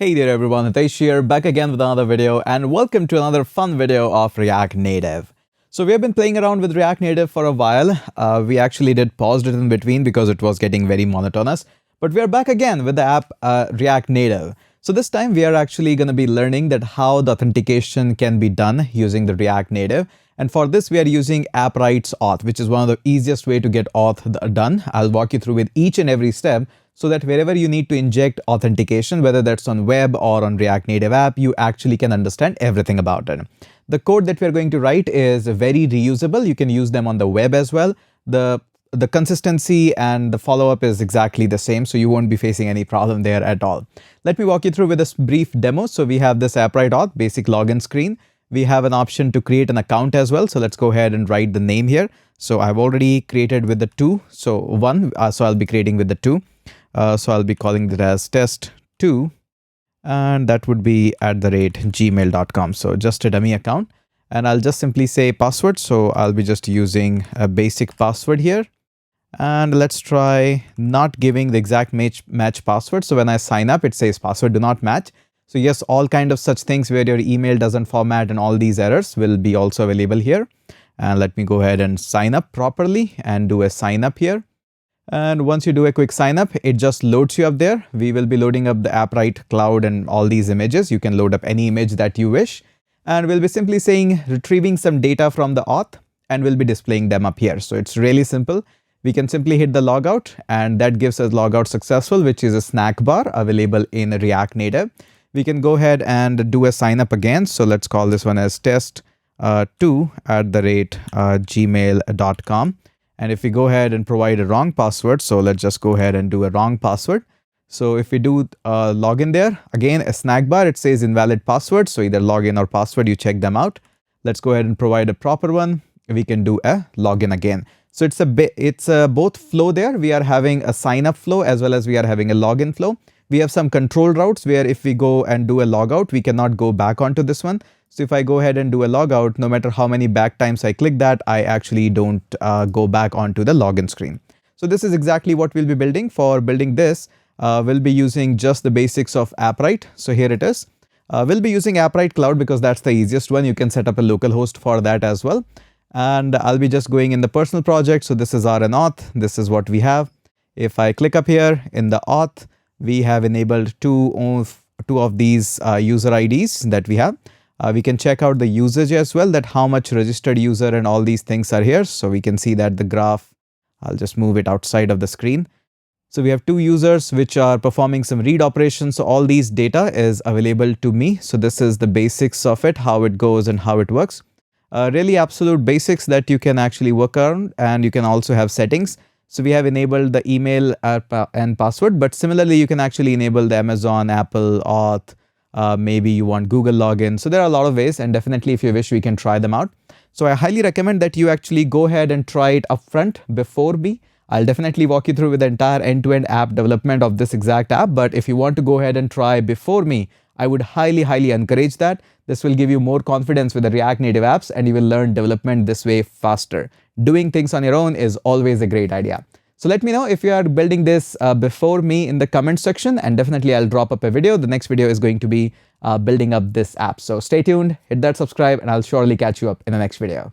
Hey there everyone, Hitesh here, back again with another video, and welcome to another fun video of React Native. So we have been playing around with React Native for a while. We actually did paused it in between because it was getting very monotonous. But we are back again with the app React Native. So this time we are actually going to be learning that how the authentication can be done using the React Native. And for this, we are using Appwrite's auth, which is one of the easiest way to get auth done. I'll walk you through with each and every step so that wherever you need to inject authentication, whether that's on web or on React Native app, you actually can understand everything about it. The code that we're going to write is very reusable. You can use them on the web as well. The consistency and the follow-up is exactly the same, so you won't be facing any problem there at all. Let me walk you through with this brief demo. So we have this Appwrite auth, basic login screen. We have an option to create an account as well. So let's go ahead and write the name here. So I've already created with the 2. So 1, so I'll be creating with the 2. So I'll be calling it as test2, and that would be @gmail.com. So just a dummy account, and I'll just simply say password. So I'll be just using a basic password here, and let's try not giving the exact match password. So when I sign up, it says password do not match. So yes, all kind of such things where your email doesn't format and all these errors will be also available here. And let me go ahead and sign up properly and do a sign up here. And once you do a quick sign up, it just loads you up there. We will be loading up the Appwrite cloud and all these images. You can load up any image that you wish. And we'll be simply saying retrieving some data from the auth, and we'll be displaying them up here. So it's really simple. We can simply hit the logout, and that gives us logout successful, which is a snack bar available in React Native. We can go ahead and do a sign up again. So let's call this one as test2 @gmail.com. And if we go ahead and provide a wrong password, so let's just go ahead and do a wrong password. So if we do login there, again, a snack bar, it says invalid password. So either login or password, you check them out. Let's go ahead and provide a proper one. We can do a login again. So it's a both flow there. We are having a sign up flow as well as we are having a login flow. We have some control routes where if we go and do a logout, we cannot go back onto this one. So if I go ahead and do a logout, no matter how many back times I click that, I actually don't go back onto the login screen. So this is exactly what we'll be building. For building this, we'll be using just the basics of Appwrite. So here it is. We'll be using Appwrite Cloud because that's the easiest one. You can set up a local host for that as well. And I'll be just going in the personal project. So this is our auth. This is what we have. If I click up here in the auth, we have enabled two of these user IDs that we have. We can check out the usage as well, that how much registered user and all these things are here. So we can see that the graph, I'll just move it outside of the screen. So we have 2 users which are performing some read operations. So all these data is available to me. So this is the basics of it, how it goes and how it works. Really absolute basics that you can actually work around, and you can also have settings. So we have enabled the email and password, but similarly, you can actually enable the Amazon, Apple, auth, maybe you want Google login. So there are a lot of ways, and definitely if you wish, we can try them out. So I highly recommend that you actually go ahead and try it upfront before me. I'll definitely walk you through with the entire end-to-end app development of this exact app. But if you want to go ahead and try before me, I would highly encourage that. This will give you more confidence with the React Native apps, and you will learn development this way faster. Doing things on your own is always a great idea. So let me know if you are building this before me in the comment section, and definitely I'll drop up a video. The next video is going to be building up this app. So stay tuned, hit that subscribe, and I'll surely catch you up in the next video.